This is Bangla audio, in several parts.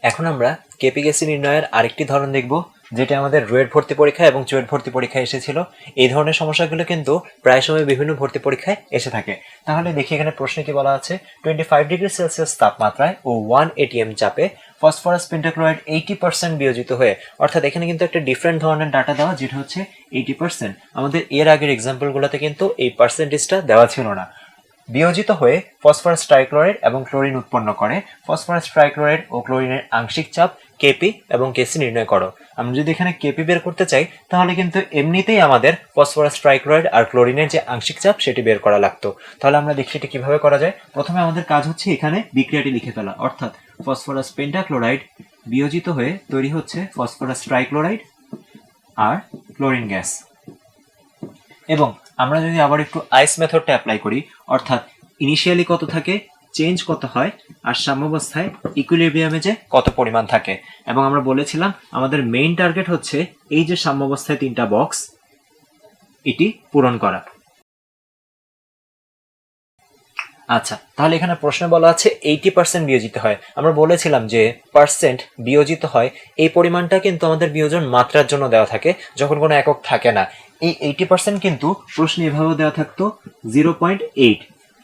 এখন আমরা কেপি গ্যাসি নির্ণয়ের আরেকটি ধরন দেখব, যেটা আমাদের রুয়েট ভর্তি পরীক্ষা এবং চুয়েট ভর্তি পরীক্ষায় এসেছিল। এই ধরনের সমস্যাগুলো কিন্তু প্রায় সময় বিভিন্ন ভর্তি পরীক্ষায় এসে থাকে। তাহলে দেখি এখানে প্রশ্নে কি বলা আছে। 25 ডিগ্রি সেলসিয়াস তাপমাত্রায় ও 1 ATM চাপে ফসফরাস পেন্টাক্লোরাইড 80% বিয়োজিত হয়ে, অর্থাৎ এখানে কিন্তু একটা ডিফারেন্ট ধরনের ডাটা দেওয়া, যেটা হচ্ছে 80%। আমাদের এর আগের এক্সাম্পলগুলোতে কিন্তু এই পার্সেন্টেজটা দেওয়া ছিল না। বিয়োজিত হয়ে ফসফরাস ট্রাইক্লোরাইড এবং ক্লোরিন উৎপন্ন করে। ফসফরাস ট্রাইক্লোরাইড ও ক্লোরিনের আংশিক চাপ কেপি এবং কেসি নির্ণয় করো। আমরা যদি এখানে কেপি বের করতে চাই, তাহলে কিন্তু এমনিতেই আমাদের ফসফরাস ট্রাইক্লোরাইড আর ক্লোরিনের যে আংশিক চাপ সেটি বের করা লাগতো। তাহলে আমরা দেখি এটা কিভাবে করা যায়। প্রথমে আমাদের কাজ হচ্ছে এখানে বিক্রিয়াটি লিখে ফেলা, অর্থাৎ ফসফরাস পেন্টাক্লোরাইড বিয়োজিত হয়ে তৈরি হচ্ছে ফসফরাস ট্রাইক্লোরাইড আর ক্লোরিন গ্যাস। এবং আমরা যদি আবার একটু আইস মেথডটা অ্যাপ্লাই করি, অর্থাৎ ইনিশিয়ালি কত থাকে, চেঞ্জ কত হয়, আর সাম্যাবস্থায় ইকুইলিব্রিয়ামে যে কত পরিমাণ থাকে। এবং আমরা বলেছিলাম আমাদের মেইন টার্গেট হচ্ছে এই যে সাম্যাবস্থায় তিনটা বক্স, এটি পূরণ করা। আচ্ছা, তাহলে এখানে প্রশ্নে বলা আছে 80% বিয়োজিত হয়। আমরা বলেছিলাম যে পার্সেন্ট বিয়োজিত হয়, এই পরিমাণটা কিন্তু আমাদের বিয়োজন মাত্রার জন্য দেওয়া থাকে, যখন কোনো একক থাকে না। এই 80% কিন্তু প্রশ্নে এভাবেও দেওয়া থাকতো 0.8,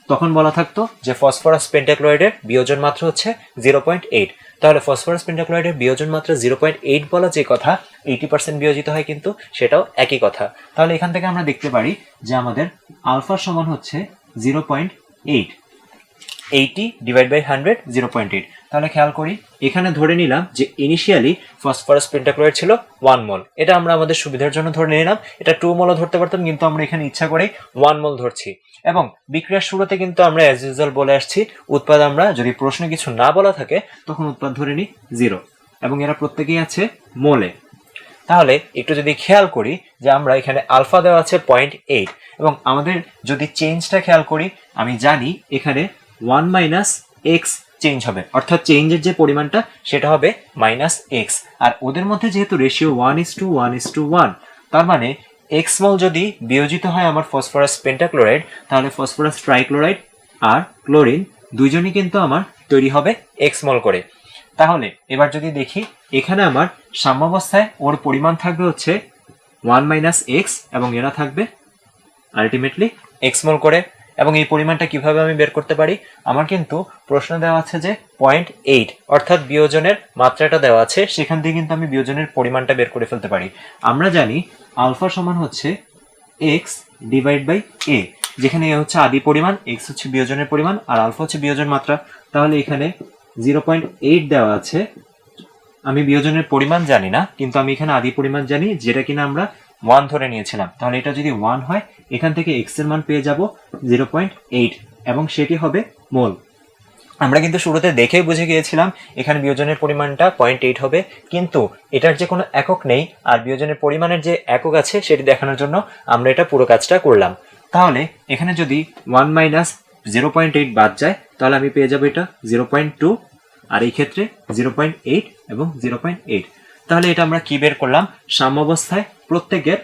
তখন বলা থাকতো যে ফসফরাস পেন্টাক্লোরাইডের বিয়োজন মাত্রা হচ্ছে 0.8। তাহলে ফসফরাস পেন্টাক্লোরাইডের বিয়োজন মাত্রা 0.8 বলা যে কথা 80% বিয়োজিত হয়, কিন্তু সেটাও একই কথা। তাহলে এখান থেকে আমরা দেখতে পারি যে আমাদের আলফা সমান হচ্ছে 0.8, 80 ডিভাইড বাই 100 0.8। তাহলে খেয়াল করি, এখানে ধরে নিলাম যে ইনিশিয়ালি ফসফরাস পেন্টাক্লোরাইড ছিল 1 মোল। এটা আমরা আমাদের সুবিধার জন্য ধরে নিলাম। এটা 2 মোলও ধরতে পারতাম, কিন্তু আমরা এখানে ইচ্ছা করেই 1 মোল ধরছি। এবং বিক্রিয়ার শুরুতে কিন্তু আমরা অ্যাজ ইউজুয়াল বলে আসছি, উৎপাদ আমরা যদি প্রশ্নে কিছু না বলা থাকে তখন উৎপাদ ধরে নিই 0, এবং এরা প্রত্যেকেই আছে মোলে। তাহলে একটু যদি খেয়াল করি যে আমরা এখানে আলফা দেওয়া আছে 0.8, এবং আমাদের যদি চেঞ্জটা খেয়াল করি, আমি জানি এখানে 1 মাইনাস এক্স চেঞ্জ হবে, অর্থাৎ চেঞ্জের যে পরিমাণটা সেটা হবে মাইনাস এক্স। আর ওদের মধ্যে যেহেতু রেশিও 1:1:1, তার মানে এক্স মল যদি বিয়োজিত হয় আমার ফসফরাস পেন্টাক্লোরাইড, তাহলে ফসফরাস ট্রাইক্লোরাইড আর ক্লোরিন দুইজনই কিন্তু আমার তৈরি হবে এক্স মল করে। তাহলে এবার যদি দেখি, এখানে আমার সাম্যাবস্থায় ওর পরিমাণ থাকবে হচ্ছে 1 মাইনাস এক্স, এবং এরা থাকবে আলটিমেটলি এক্স মোল করে। এবং এই পরিমাণটা কিভাবে আমি বের করতে পারি, আমার কিন্তু প্রশ্ন দেওয়া আছে যে 0.8, অর্থাৎ বিয়োজনের মাত্রাটা দেওয়া আছে, সেখান থেকে কিন্তু আমি বিয়োজনের পরিমাণটা বের করে ফেলতে পারি। আমরা জানি আলফা সমান হচ্ছে এক্স ডিভাইড বাই এ, যেখানে এ হচ্ছে আদি পরিমাণ, এক্স হচ্ছে বিয়োজনের পরিমাণ, আর আলফা হচ্ছে বিয়োজন মাত্রা। তাহলে এখানে 0.8 দেওয়া আছে, আমি বিয়োজনের পরিমাণ জানি না, কিন্তু আমি এখানে আদি পরিমাণ জানি, যেটা কিনা আমরা 1 ধরে নিয়েছিলাম। তাহলে এটা যদি 1 হয়, এখান থেকে এক্স এর মান পেয়ে যাব 0.8, এবং সেটি হবে মোল। আমরা কিন্তু শুরুতে দেখেই বুঝে গিয়েছিলাম এখানে বিয়োজনের পরিমাণটা 0.8 হবে, কিন্তু এটার যে কোনো একক নেই, আর বিয়োজনের পরিমাণের যে একক আছে সেটি দেখানোর জন্য আমরা এটা পুরো কাজটা করলাম। তাহলে এখানে যদি 1 মাইনাস 0.8 বাদ যায়, তাহলে আমি পেয়ে যাবো এটা 0.2, আর এই ক্ষেত্রে 0.8 এবং 0.8। তাহলে এটা আমরা কি বের করলাম, সাম্যাবস্থায় প্রত্যেকের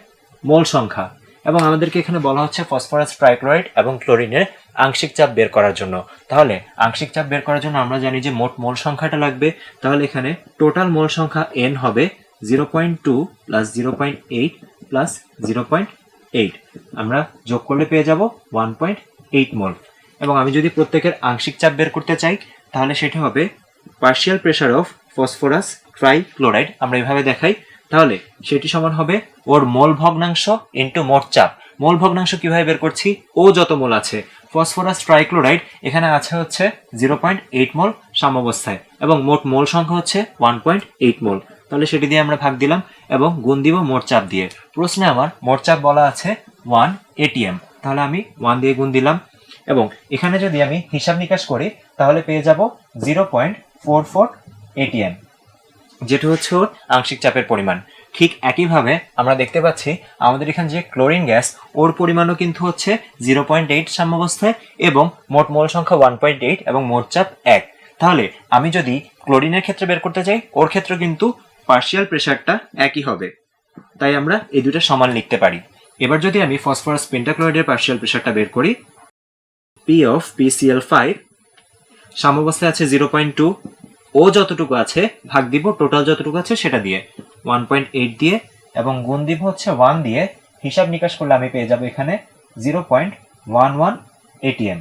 মোল সংখ্যা। এবং আমাদেরকে এখানে বলা হচ্ছে ফসফরাস ট্রাইক্লোরাইড এবং ক্লোরিনের আংশিক চাপ বের করার জন্য। তাহলে আংশিক চাপ বের করার জন্য আমরা জানি যে মোট মোল সংখ্যাটা লাগবে। তাহলে এখানে টোটাল মোল সংখ্যা n হবে 0.2 প্লাস 0.8 প্লাস 0.8, আমরা যোগ করলে পেয়ে যাব 1.8 মোল। এবং আমি যদি প্রত্যেকের আংশিক চাপ বের করতে চাই, তাহলে সেটি হবে partial pressure of phosphorus trichloride, আমরা এভাবে দেখাই। তাহলে সেটি সমান হবে ওর মোল ভগ্নাংশ ইন্টু মোট চাপ। মোল ভগ্নাংশ কিভাবে বের করছি, ও যত মোল আছে, ফসফরাস ট্রাইক্লোরাইড এখানে আছে হচ্ছে 0.8 মোল সাম্যাবস্থায়, এবং মোট মোল সংখ্যা হচ্ছে 1.8 মোল। তাহলে সেটি দিয়ে আমরা ভাগ দিলাম এবং গুণ দিব মোট চাপ দিয়ে। প্রশ্নে আমার মোট চাপ বলা আছে 1 ATM, তাহলে আমি 1 দিয়ে গুণ দিলাম। এবং এখানে যদি আমি হিসাব নিকাশ করি, তাহলে পেয়ে যাব 0.44 ATM, যেটা হচ্ছে ওর আংশিক চাপের পরিমাণ। ঠিক একইভাবে আমরা দেখতে পাচ্ছি আমাদের এখানে যে ক্লোরিন গ্যাস, ওর পরিমাণও কিন্তু হচ্ছে 0.8 সাম্যাবস্থায়, এবং মোট মোল সংখ্যা 1.8 এবং মোট চাপ 1। তাহলে আমি যদি ক্লোরিনের ক্ষেত্রে বের করতে চাই, ওর ক্ষেত্রে কিন্তু পার্শিয়াল প্রেসারটা একই হবে, তাই আমরা এই দুটো সমান লিখতে পারি। এবার যদি আমি ফসফরাস পেন্টাক্লোরাইডের পার্শিয়াল প্রেসারটা বের করি, P of PCl5 সাম্যাবস্থায় আছে 0.2, ও যতটুকু আছে ভাগ দিব টোটাল যতটুকু আছে সেটা দিয়ে, 1.8 দিয়ে এবং গুণ দিব হচ্ছে 1 দিয়ে। হিসাব নিকাশ করলে আমি পেয়ে যাব এখানে 0.11 ATM।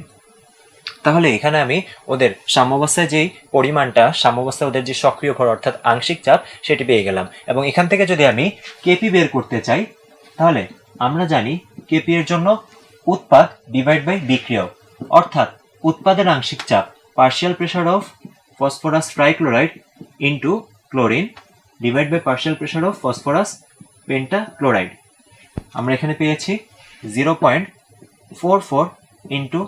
তাহলে এখানে আমি ওদের সাম্যাবস্থায় যেই পরিমাণটা, সাম্যাবস্থায় ওদের যে সক্রিয় ভর অর্থাৎ আংশিক চাপ সেটি পেয়ে গেলাম। এবং এখান থেকে যদি আমি কেপি বের করতে চাই, তাহলে আমরা জানি কেপি এর জন্য উৎপাদ ডিভাইড বাই বিক্রিয়ক, অর্থাৎ উৎপাদের আংশিক চাপ partial pressure of phosphorus trichloride into chlorine divide by partial pressure of phosphorus pentachloride. আমরা এখানে পেয়েছি 0.44 ইন্টু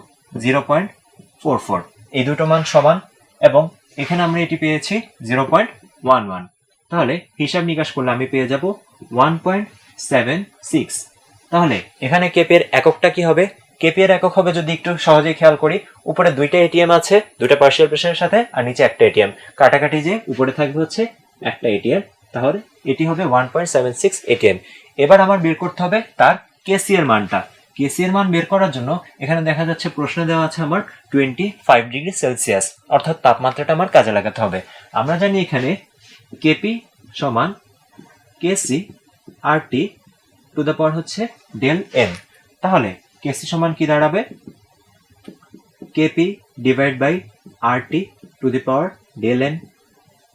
0.44, এই দুটো মান সমান, এবং এখানে আমরা এটি পেয়েছি 0.11। তাহলে হিসাব নিকাশ করলে আমি পেয়ে যাব 1.76। তাহলে এখানে কেপির এককটা কি হবে? কেপি এর একক হবে, যদি একটু সহজেই খেয়াল করি, উপরে দুইটা এটিএম আছে, দুইটা পার্শিয়াল প্রেসারের সাথে, আর নিচে একটা এটিএম, কাটাকাটি যে উপরে থাকবে হচ্ছে একটা এটিএম, তাহলে এটি হবে 1.76 এটিএম। এবার আমার বের করতে হবে তার কেসি এর মানটা। কেসি এর মান বের করার জন্য এখানে দেখা যাচ্ছে প্রশ্নে দেওয়া আছে আমার 25 ডিগ্রি সেলসিয়াস, অর্থাৎ তাপমাত্রাটা আমার কাজে লাগাতে হবে। আমরা জানি এখানে কেপি সমান কেসি আর টি টু দ্য পাওয়ার হচ্ছে ডেল এন। তাহলে কেসি সমান কি দাঁড়াবে? K P divide by R T to the power del N.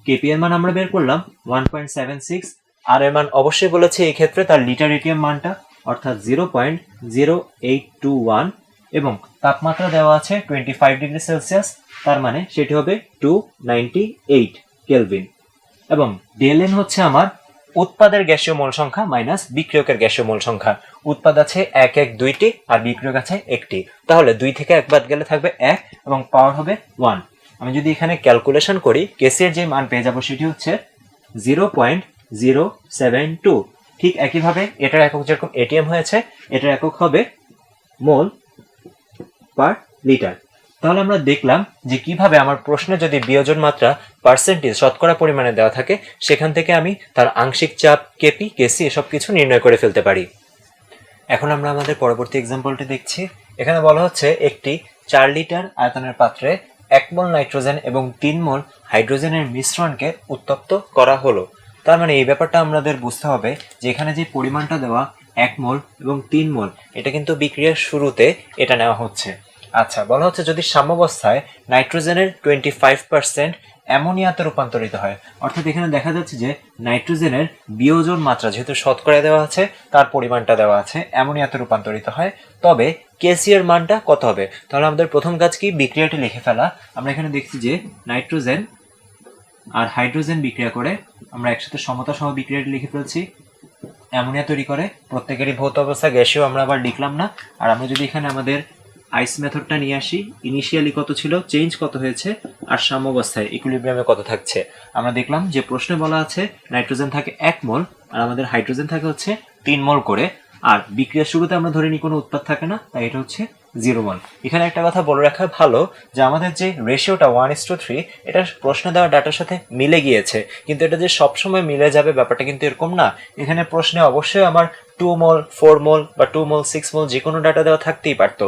K P এর মান আমরা বের করলাম 1.76, আর এর মান অবশ্যই বলেছে এই ক্ষেত্রে তার লিটার এটিএম মানটা, অর্থাৎ 0.0821, এবং তাপমাত্রা দেওয়া আছে 25 ডিগ্রি সেলসিয়াস, তার মানে সেটি হবে 298 কেলভিন। এবং ডেল এন হচ্ছে আমার উৎপাদের গ্যাসীয় মোল সংখ্যা মাইনাস বিক্রিয়কের গ্যাসীয় মোল সংখ্যা। উৎপাদ আছে 1 1 2টি, আর বিক্রিয়ক আছে একটি, তাহলে 2 থেকে 1 বাদ গেলে থাকবে 1 এবং পাওয়ার হবে 1। আমি যদি এখানে ক্যালকুলেশন করি, কেসি এর যে মান পেয়ে যাবো সেটি হচ্ছে 0.072। ঠিক একইভাবে এটার একক যেরকম এটিএম হয়েছে, এটার একক হবে মোল পার লিটার। তাহলে আমরা দেখলাম যে কিভাবে আমার প্রশ্নে যদি বিয়োজন মাত্রা পার্সেন্টেজ শতকরা পরিমাণে দেওয়া থাকে, সেখান থেকে আমি তার আংশিক চাপ কেপি কেসি এসব কিছু নির্ণয় করে ফেলতে পারি। এখন আমরা আমাদের পরবর্তী এক্সাম্পলটি দেখছি। এখানে বলা হচ্ছে একটি 4 লিটার আয়তনের পাত্রে 1 মোল নাইট্রোজেন এবং 3 মোল হাইড্রোজেনের মিশ্রণকে উত্তপ্ত করা হলো। তার মানে এই ব্যাপারটা আমাদের বুঝতে হবে যে এখানে যে পরিমাণটা দেওয়া 1 মোল এবং 3 মোল, এটা কিন্তু বিক্রিয়ার শুরুতে এটা নেওয়া হচ্ছে। আচ্ছা, বলা হচ্ছে যদি সাম্যাবস্থায় নাইট্রোজেনের 25% অ্যামোনিয়াতে রূপান্তরিত হয়, অর্থাৎ এখানে দেখা যাচ্ছে যে নাইট্রোজেনের বিয়োজন মাত্রা যেহেতু শতকরা দেওয়া আছে, তার পরিমাণটা দেওয়া আছে, অ্যামোনিয়াতে রূপান্তরিত হয়, তবে কেসি এর মানটা কত হবে? তাহলে আমাদের প্রথম কাজ কি? বিক্রিয়াটি লিখে ফেলা। আমরা এখানে দেখছি যে নাইট্রোজেন আর হাইড্রোজেন বিক্রিয়া করে আমরা একসাথে সমতা সহ বিক্রিয়াটি লিখে ফেলছি, অ্যামোনিয়া তৈরি করে। প্রত্যেকেরই ভৌত অবস্থা গ্যাসীয় আমরা আবার লিখলাম না। আর আমরা যদি এখানে আমাদের আইস মেথডটা নিয়ে আসি, ইনিশিয়ালি কত ছিল, চেঞ্জ কত হয়েছে, আর সাম্যাবস্থায় ইকুইলিব্রিয়ামে কত থাকছে, আমরা দেখলাম যে প্রশ্নে বলা আছে নাইট্রোজেন থাকে 1 মোল আর আমাদের হাইড্রোজেন থাকে হচ্ছে 3 মোল করে, আর বিক্রিয়ার শুরুতে আমরা ধরে নিই কোনো উৎপাদ থাকে না, তাই এটা হচ্ছে 0 মোল। এখানে একটা কথা বলে রাখা ভালো যে আমাদের যে রেশিওটা 1:3, এটা প্রশ্নে দেওয়া ডাটার সাথে মিলে গিয়েছে, কিন্তু এটা যে সবসময় মিলে যাবে ব্যাপারটা কিন্তু এরকম না। এখানে প্রশ্নে অবশ্যই আমার 2 মোল 4 মোল বা 2 মোল 6 মোল যে কোনো ডাটা দেওয়া থাকতেই পারতো।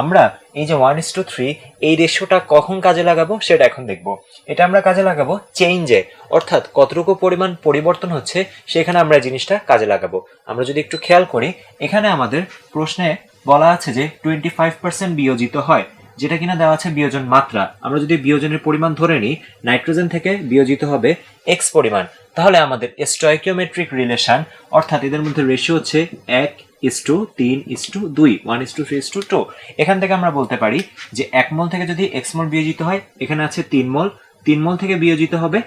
আমরা এই যে 1:3 এই রেশিওটা কখন কাজে লাগাবো সেটা এখন দেখব। এটা আমরা কাজে লাগাবো চেঞ্জে, অর্থাৎ কতটুকু পরিমাণ পরিবর্তন হচ্ছে সেখানে আমরা জিনিসটা কাজে লাগাবো। আমরা যদি একটু খেয়াল করি, এখানে আমাদের প্রশ্নে বলা আছে যে 25% বিয়োজিত হয়, যেটা কিনা দেওয়া আছে বিয়োজন মাত্রা। আমরা যদি বিয়োজনের পরিমাণ ধরে নিই, নাইট্রোজেন থেকে বিয়োজিত হবে x পরিমাণ, তাহলে আমাদের স্টয়কিওমেট্রিক রিলেশন, অর্থাৎ এদের মধ্যে রেশিও হচ্ছে 1:3:2, 1:3:2। এখান থেকে আমরা বলতে পারি যে 1 মোল থেকে যদি x মোল বিয়োজিত হয়, এখানে আছে 3 মোল, 3 মোল থেকে বিয়োজিত হবে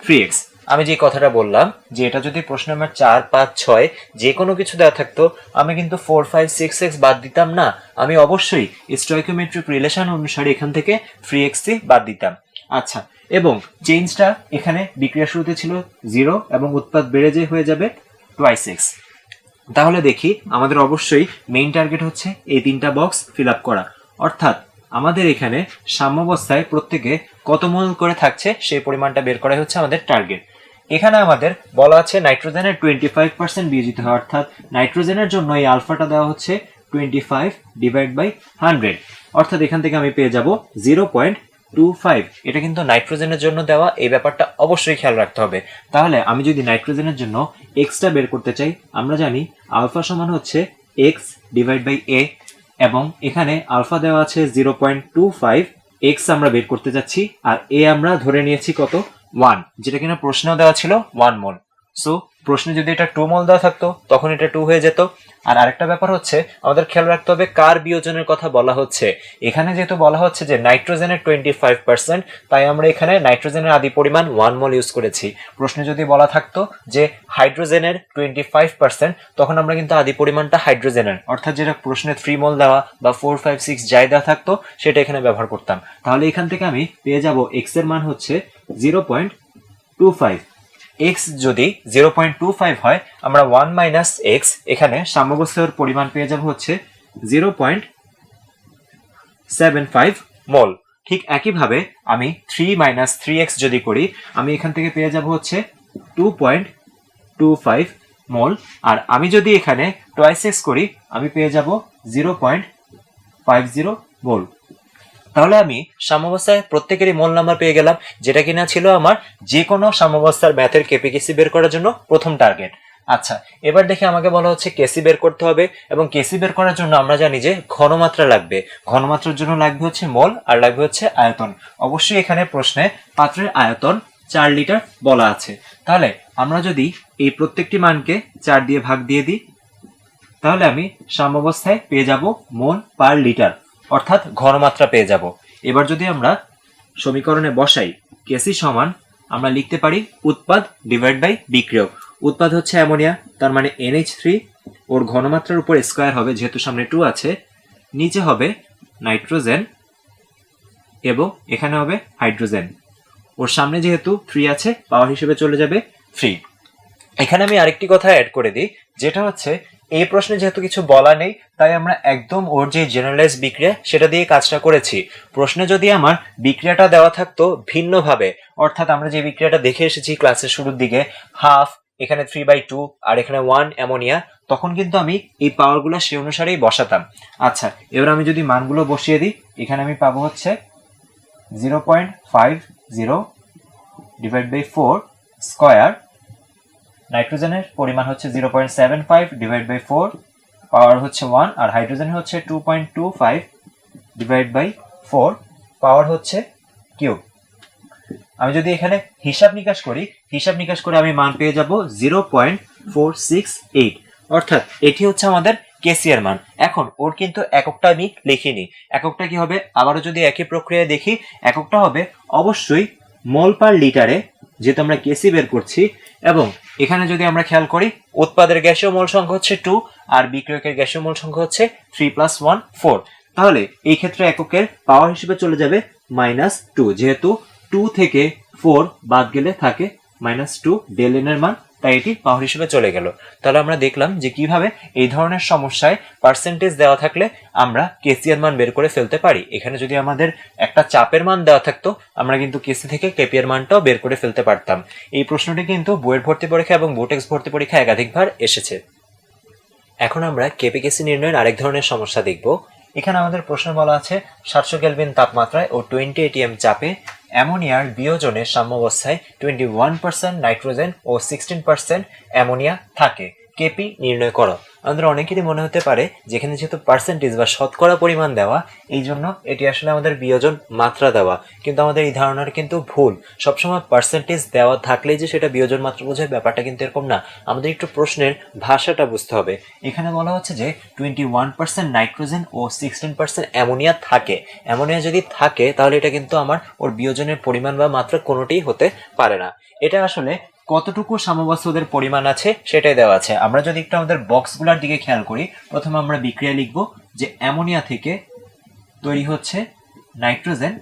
3x। আমি যে কথাটা বললাম যে এটা যদি প্রশ্ন নাম্বার 4, 5, 6 যে কোনো কিছু দেওয়া থাকতো, আমি কিন্তু 4, 5, 6x বাদ দিতাম না, আমি অবশ্যই স্টয়কিওমেট্রিক রিলেশন অনুসারে এখান থেকে 3x বাদ দিতাম। আচ্ছা, এবং চেঞ্জটা এখানে বিক্রিয়া শুরুতে ছিল 0 এবং উৎপাদ বেড়ে যে হয়ে যাবে 2x। তাহলে দেখি আমাদের অবশ্যই মেইন টার্গেট হচ্ছে এই 3টা বক্স ফিল আপ করা, অর্থাৎ আমাদের এখানে সাম্যাবস্থায় প্রত্যেকে কত মোল করে থাকছে সেই পরিমাণটা বের করাই হচ্ছে আমাদের টার্গেট। এখানে আমাদের বলা আছে নাইট্রোজেনের 25% বিয়োজিত হয়, অর্থাৎ নাইট্রোজেনের জন্য এই আলফাটা দেওয়া হচ্ছে 25 ডিভাইড বাই 100, অর্থাৎ এখান থেকে আমি পেয়ে যাব 0.25 এটা কিন্তু নাইট্রোজেনের জন্য দেওয়া, এই ব্যাপারটা অবশ্যই খেয়াল রাখতে হবে। তাহলে আমি যদি নাইট্রোজেনের জন্য এক্সটা বের করতে চাই, আমরা জানি আলফা সমান হচ্ছে এক্স ডিভাইড বাই এ, এবং এখানে আলফা দেওয়া আছে 0.25, এক্স আমরা বের করতে যাচ্ছি, আর এ আমরা ধরে নিয়েছি কত 1, যেটা কিনা প্রশ্নেও দেওয়া ছিল 1 মোল। সো প্রশ্নে যদি এটা 2 মোল দেওয়া থাকতো তখন এটা 2 হয়ে যেত। আর আরেকটা ব্যাপার হচ্ছে আমাদের খেয়াল রাখতে হবে কার বিয়োজনের কথা বলা হচ্ছে। এখানে যেহেতু বলা হচ্ছে যে নাইট্রোজেনের 25%, তাই আমরা এখানে নাইট্রোজেনের আদি পরিমাণ 1 মোল ইউজ করেছি। প্রশ্নে যদি বলা থাকতো যে হাইড্রোজেনের 25%, তখন আমরা কিন্তু আদি পরিমাণটা হাইড্রোজেনের, অর্থাৎ যেটা প্রশ্নে 3 মোল দেওয়া বা 4, 5, 6 যাই দেওয়া থাকতো সেটা এখানে ব্যবহার করতাম। তাহলে এখান থেকে আমি পেয়ে যাব এক্স এর মান হচ্ছে 0.25। এক্স যদি 0.25 হয়, আমরা 1 মাইনাস এক্স এখানে সাম্যাবস্থার পরিমাণ পেয়ে যাব হচ্ছে 0.75 মোল। ঠিক একইভাবে আমি 3 মাইনাস 3x যদি করি, আমি এখান থেকে পেয়ে যাব হচ্ছে 2.25 মোল। আর আমি যদি এখানে টোয়াইস এক্স করি, আমি পেয়ে যাব 0.50 মোল। তাহলে আমি সাম্যাবস্থায় প্রত্যেকেরই মোল নাম্বার পেয়ে গেলাম, যেটা কিনা ছিল আমার যে কোনো সাম্যাবস্থার ম্যাথের কেপিকেসি বের করার জন্য প্রথম টার্গেট। আচ্ছা, এবার দেখে আমাকে বলা হচ্ছে কেসি বের করতে হবে, এবং কেসি বের করার জন্য আমরা জানি যে ঘনমাত্রা লাগবে। ঘনমাত্রার জন্য লাগবে হচ্ছে মোল, আর লাগবে হচ্ছে আয়তন। অবশ্যই এখানে প্রশ্নে পাত্রের আয়তন 4 লিটার বলা আছে। তাহলে আমরা যদি এই প্রত্যেকটি মানকে 4 দিয়ে ভাগ দিয়ে দিই, তাহলে আমি সাম্যাবস্থায় পেয়ে যাব মোল পার লিটার, অর্থাৎ ঘনমাত্রা পেয়ে যাব। এবার যদি আমরা সমীকরণে বসাই, কেসি সমান আমরা লিখতে পারি উৎপাদ ডিভাইড বাই বিক্রিয়ক। উৎপাদ হচ্ছে অ্যামোনিয়া, তার মানে NH3, ওর ঘনমাত্রার উপর স্কয়ার হবে যেহেতু সামনে 2 আছে, নিচে হবে নাইট্রোজেন এবং এখানে হবে হাইড্রোজেন। ওর সামনে যেহেতু 3 আছে, পাওয়ার হিসেবে চলে যাবে 3। এখানে আমি আরেকটি কথা অ্যাড করে দিই, যেটা হচ্ছে এই প্রশ্নে যেহেতু কিছু বলা নেই, তাই আমরা একদম ওর যে জেনারেলাইজ বিক্রিয়া সেটা দিয়ে কাজটা করেছি। প্রশ্নে যদি আমার বিক্রিয়াটা দেওয়া থাকতো ভিন্নভাবে, অর্থাৎ আমরা যে বিক্রিয়াটা দেখে এসেছি ক্লাসের শুরুর দিকে, হাফ, এখানে 3/2 আর এখানে 1 অ্যামোনিয়া, তখন কিন্তু আমি এই পাওয়ারগুলো সে অনুসারেই বসাতাম। আচ্ছা, এবার আমি যদি মানগুলো বসিয়ে দিই, এখানে আমি পাবো হচ্ছে 0.50 ডিভাইড বাই 4 স্কয়ার, নাইট্রোজেনের পরিমাণ হচ্ছে 0.75 ডিভাইড বাই 4, পাওয়ার হচ্ছে 1, আর হাইড্রোজেনের হচ্ছে 2.25 ডিভাইড বাই 4, পাওয়ার হচ্ছে কিউব। আমি যদি এখানে হিসাব নিকাশ করে আমি মান পেয়ে যাব 0.468, অর্থাৎ এটি হচ্ছে আমাদের কেসিয়ার মান। এখন ওর কিন্তু এককটা আমি লিখিনি, এককটা কি হবে আবারও যদি একই প্রক্রিয়ায় দেখি, এককটা হবে অবশ্যই মোল পার লিটারে, যেহেতু আমরা কেসি বের করছি। এবং এখানে যদি আমরা খেয়াল করি, উৎপাদের গ্যাসীয় মোল সংখ্যা হচ্ছে 2, আর বিক্রিয়কের গ্যাসীয় মোল সংখ্যা হচ্ছে 3 + 1 4। তাহলে এই ক্ষেত্রে এককের পাওয়ার হিসেবে চলে যাবে -2, যেহেতু 2 থেকে 4 বাদ গেলে থাকে -2 ডেল এন এর মান, তাই এটি পাওয়ার হিসেবে চলে গেল। তাহলে আমরা দেখলাম যে কিভাবে এই ধরনের সমস্যায় পার্সেন্টেজ দেওয়া থাকলে আমরা কেসিয়ার মান বের করে ফেলতে পারি। এখানে যদি আমাদের একটা চাপের মান দেওয়া থাকতো, আমরা কিন্তু কেসি থেকে কেপিয়ার মানটাও বের করে ফেলতে পারতাম। এই প্রশ্নটি কিন্তু বইয়ের ভর্তি পরীক্ষা এবং বুটেক্স ভর্তি পরীক্ষা একাধিকবার এসেছে। এখন আমরা কেপিকেসি নির্ণয়ের আরেক ধরনের সমস্যা দেখব। এখানে আমাদের প্রশ্ন বলা আছে 700 কেলভিন তাপমাত্রায় ও 20 ATM চাপে অ্যামোনিয়ার বিয়োজনের সাম্যাবস্থায় 21% নাইট্রোজেন ও 16% অ্যামোনিয়া থাকে, কেপি নির্ণয় করো। আমাদের অনেকেরই মনে হতে পারে যেখানে যেহেতু পার্সেন্টেজ বা শতকরা পরিমাণ দেওয়া, এই জন্য এটি আসলে আমাদের বিয়োজন মাত্রা দেওয়া, কিন্তু আমাদের এই ধারণাটা কিন্তু ভুল। সবসময় পার্সেন্টেজ দেওয়া থাকলেই যে সেটা বিয়োজন মাত্রা বোঝায়, ব্যাপারটা কিন্তু এরকম না। আমাদের একটু প্রশ্নের ভাষাটা বুঝতে হবে। এখানে বলা হচ্ছে যে 21% নাইট্রোজেন ও 16% অ্যামোনিয়া থাকে। অ্যামোনিয়া যদি থাকে তাহলে এটা কিন্তু আমার ওর বিয়োজনের পরিমাণ বা মাত্রা কোনোটিই হতে পারে না। এটা আসলে কতটুকু সাম্যাবস্থাদের পরিমাণ আছে সেটাই দেওয়া আছে। আমরা যদি একটু আমাদের বক্সগুলোর দিকে খেয়াল করি, প্রথমে আমরা বিক্রিয়া লিখব যে অ্যামোনিয়া থেকে তৈরি হচ্ছে নাইট্রোজেন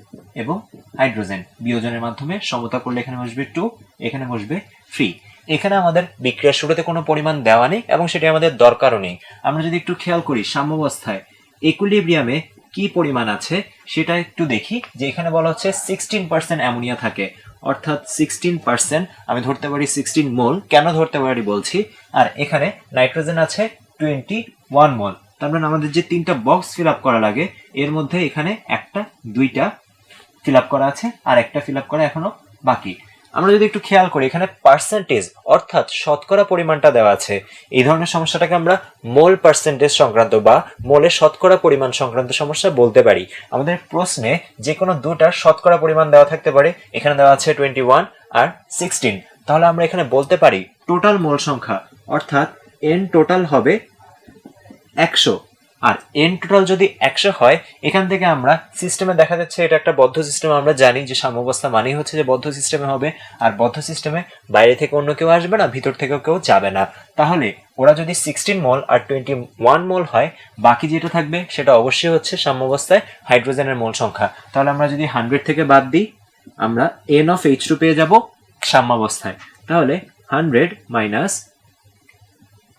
এবং হাইড্রোজেন, বিয়োজনের মাধ্যমে সমতা করলে এখানে বসবে 2, এখানে বসবে 3। এখানে আমাদের বিক্রিয়ার শুরুতে কোনো পরিমাণ দেওয়া নেই এবং সেটা আমাদের দরকারও নেই। আমরা যদি একটু খেয়াল করি সাম্যাবস্থায় ইকুইলিব্রিয়ামে কি পরিমাণ আছে সেটা একটু দেখি, যে এখানে বলা হচ্ছে 16% অ্যামোনিয়া থাকে, অর্থাৎ 16%, আমি ধরতে পারি 16 মোল। কেন ধরতে পারি বলছি, আর এখানে নাইট্রোজেন আছে 21 মোল। তার মানে আমাদের যে 3টা বক্স ফিল আপ করা লাগে, এর মধ্যে এখানে 1টা 2টা ফিল আপ করা আছে আর একটা ফিল আপ করা এখনো বাকি। আমরা যদি একটু খেয়াল করি এখানে পার্সেন্টেজ অর্থাৎ শতকরা পরিমাণটা দেওয়া আছে। এই ধরনের সমস্যাটাকে আমরা মোল পার্সেন্টেজ সংক্রান্ত বা মোলের শতকরা পরিমাণ সংক্রান্ত সমস্যা বলতে পারি। আমাদের প্রশ্নে যে কোনো দুটার শতকরা পরিমাণ দেওয়া থাকতে পারে, এখানে দেওয়া আছে 21 আর 16। তাহলে আমরা এখানে বলতে পারি টোটাল মোল সংখ্যা অর্থাৎ এন টোটাল হবে 100। আর এন টোটাল যদি 100 হয়, এখান থেকে আমরা সিস্টেমে দেখা যাচ্ছে এটা একটা বদ্ধ সিস্টেম, আমরা জানি যে সাম্যাবস্থা মানেই হচ্ছে যে বদ্ধ সিস্টেমে হবে, আর বদ্ধ সিস্টেমে বাইরে থেকে অন্য কেউ আসবে না, ভিতর থেকেও কেউ যাবে না। তাহলে ওরা যদি 16 মোল আর 21 মোল হয়, বাকি যেটা থাকবে সেটা অবশ্যই হচ্ছে সাম্যাবস্থায় হাইড্রোজেনের মোল সংখ্যা। তাহলে আমরা যদি 100 থেকে বাদ দিই, আমরা এন অফ H2 পেয়ে যাব সাম্যাবস্থায়। তাহলে 100 মাইনাস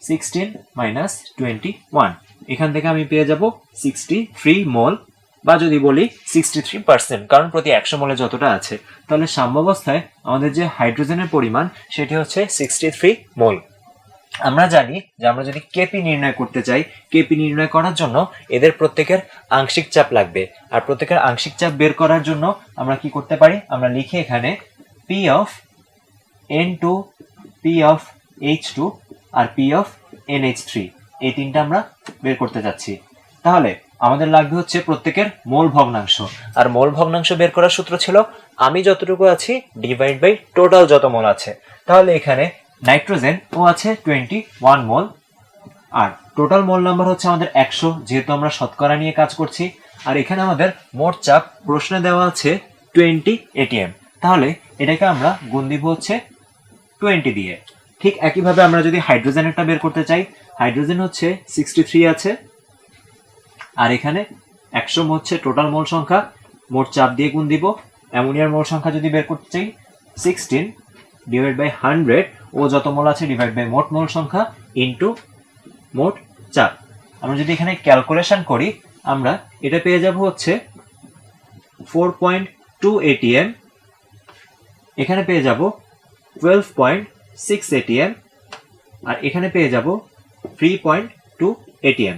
16 মাইনাস 21, এখান থেকে আমি পেয়ে যাব 63 মোল, বা যদি বলি 63%, কারণ প্রতি 100 মোলে যতটা আছে। তাহলে সাম্যাবস্থায় আমাদের যে হাইড্রোজেনের পরিমাণ সেটি হচ্ছে 63 মোল। আমরা জানি যে আমরা যদি কেপি নির্ণয় করতে চাই, কেপি নির্ণয় করার জন্য এদের প্রত্যেকের আংশিক চাপ লাগবে। আর প্রত্যেকের আংশিক চাপ বের করার জন্য আমরা কি করতে পারি, আমরা লিখি এখানে P of N2, P of H2 আর পি অফ NH3, এই তিনটা আমরা বের করতে যাচ্ছি। তাহলে আমাদের লাগবে হচ্ছে প্রত্যেকের মোল ভগ্নাংশ, আর মোল ভগ্নাংশ বের করার সূত্র ছিল আমি যতটুকু আছি ডিভাইড বাই টোটাল যত মোল আছে। তাহলে এখানে নাইট্রোজেন ও আছে 21 মোল, আর টোটাল মোল নাম্বার হচ্ছে আমাদের 100, যেহেতু আমরা শতকরা নিয়ে কাজ করছি। আর এখানে আমাদের মোট চাপ প্রশ্নে দেওয়া আছে 20 atm, তাহলে এটাকে আমরা গুণ দিব হচ্ছে 20 দিয়ে। ঠিক একইভাবে আমরা যদি হাইড্রোজেনেরটা বের করতে চাই, হাইড্রোজেন হচ্ছে 63 আছে, আর এখানে 100 হচ্ছে টোটাল মোল সংখ্যা, মোট চাপ দিয়ে গুণ দিব। অ্যামোনিয়ার মোল সংখ্যা যদি বের করতে চাই, 16 ডিভাইড বাই 100, ও যত মোল আছে ডিভাইড বাই মোট মোল সংখ্যা ইন্টু মোট চাপ। আমরা যদি এখানে ক্যালকুলেশন করি, আমরা এটা পেয়ে যাব হচ্ছে 4.2 atm, এখানে পেয়ে যাব 12.6 atm, আর এখানে পেয়ে যাব 3.2 atm।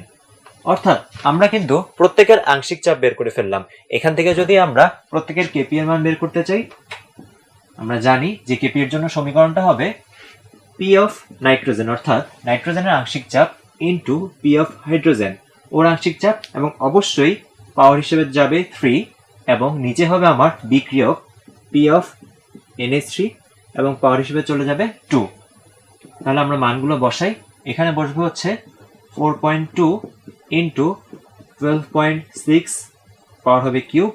অর্থাৎ আমরা কিন্তু প্রত্যেকের আংশিক চাপ বের করে ফেললাম। এখান থেকে যদি আমরা প্রত্যেকের কেপি এর মান বের করতে চাই, আমরা জানি যে কেপি এর জন্য সমীকরণটা হবে পি অফ নাইট্রোজেন, অর্থাৎ নাইট্রোজেনের আংশিক চাপ ইন্টু পি অফ হাইড্রোজেন, ওর আংশিক চাপ, এবং অবশ্যই পাওয়ার হিসেবে যাবে 3, এবং নিচে হবে আমার বিক্রিয়ক পি অফ NH3, এবং পাওয়ার হিসেবে চলে যাবে 2। তাহলে আমরা মানগুলো বসাই, এখানে বসবে হচ্ছে 4.2 ইন্টু 12.6, পাওয়ার হবে কিউব,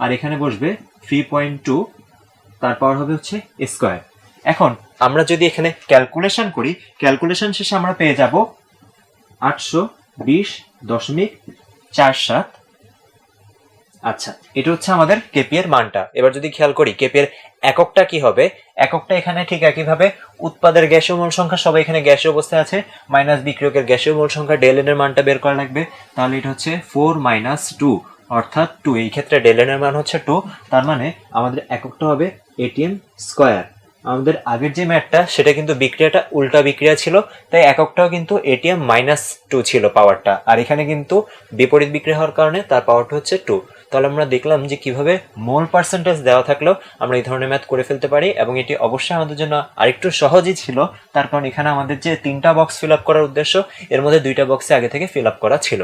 আর এখানে বসবে 3.2, তার পাওয়ার হবে হচ্ছে স্কোয়ার। এখন আমরা যদি এখানে ক্যালকুলেশন করি, ক্যালকুলেশন শেষে আমরা পেয়ে যাব 820.47। আচ্ছা, এটা হচ্ছে আমাদের কেপি এর মানটা। এবার যদি খেয়াল করি কেপি এর এককটা কি হবে, এককটা এখানে ঠিক একইভাবে উৎপাদের গ্যাসীয় মোল সংখ্যা সবাই এখানে গ্যাসীয় অবস্থায় আছে, মাইনাস বিক্রিয়কের গ্যাসীয় মোল সংখ্যা ডেল এর মানটা বের করা লাগবে। তাহলে এটা হচ্ছে 4 - 2, অর্থাৎ 2, এই ক্ষেত্রে ডেল এর মান হচ্ছে 2, তার মানে আমাদের এককটা হবে atm স্কয়ার। আমাদের আগের যে ম্যাথটা সেটা কিন্তু বিক্রিয়াটা উল্টা বিক্রিয়া ছিল, তাই এককটাও কিন্তু atm -2 ছিল পাওয়ারটা, আর এখানে কিন্তু বিপরীত বিক্রিয়া হওয়ার কারণে তার পাওয়ারটা হচ্ছে 2। তাহলে আমরা দেখলাম যে কিভাবে মোল পার্সেন্টেজ দেওয়া থাকলেও আমরা এই ধরনের ম্যাথ করে ফেলতে পারি, এবং এটি অবশ্যই আমাদের জন্য আরেকটু সহজই ছিল, তার কারণ এখানে আমাদের যে 3টা বক্স ফিল আপ করার উদ্দেশ্য, এর মধ্যে 2টা বক্সে আগে থেকে ফিল আপ করা ছিল।